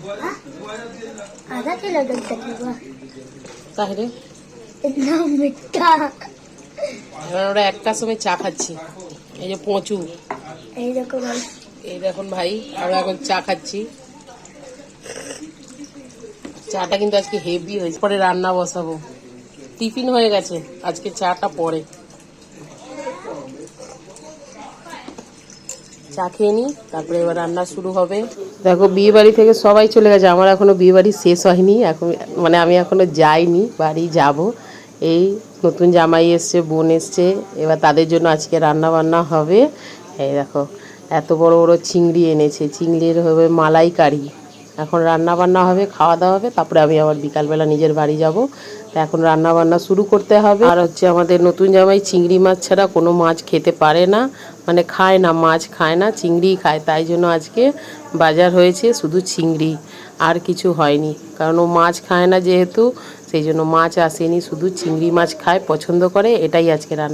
आधा किलो दूध तकलीफ তাহলে इतना मीठा এবার আমরা একটার সময় চা খাচ্ছি। এই যে পঁচু, এই দেখো ভাই, এই দেখুন ভাই, আমরা এখন চা খাচ্ছি। চাটা কিন্তু আজকে হেভি হয়েছে। পরে রান্না বসাবো, টিফিন হয়ে গেছে, আজকে চাটা পরে। চা খেয়ে নিই, তারপরে এবার রান্না শুরু হবে। দেখো বিয়ে বাড়ি থেকে সবাই চলে গেছে, আমার এখনো বিয়ে বাড়ি শেষ হয়নি। এখন মানে আমি এখনো যাইনি, বাড়ি যাব। এই নতুন জামাই এসছে, বোন এসছে, এবার তাদের জন্য আজকে রান্না বান্না হবে। এই দেখো এত বড় বড় চিংড়ি এনেছে, চিংড়ির হবে মালাইকারি। এখন রান্না বান্না হবে, খাওয়া দাওয়া হবে, তারপরে আমি আবার বিকালবেলা নিজের বাড়ি যাব। তো এখন রান্না বান্না শুরু করতে হবে। আর হচ্ছে আমাদের নতুন জামাই চিংড়ি মাছ ছাড়া কোনো মাছ খেতে পারে না, মানে খায় না, মাছ খায় না, চিংড়িই খায়। তাই জন্য আজকে বাজার হয়েছে শুধু চিংড়ি, আর কিছু হয়নি। কারণ ও মাছ খায় না যেহেতু, সেই জন্য মাছ আসেনি, শুধু চিংড়ি মাছ খায়, পছন্দ করে। এটাই আজকে রান্না।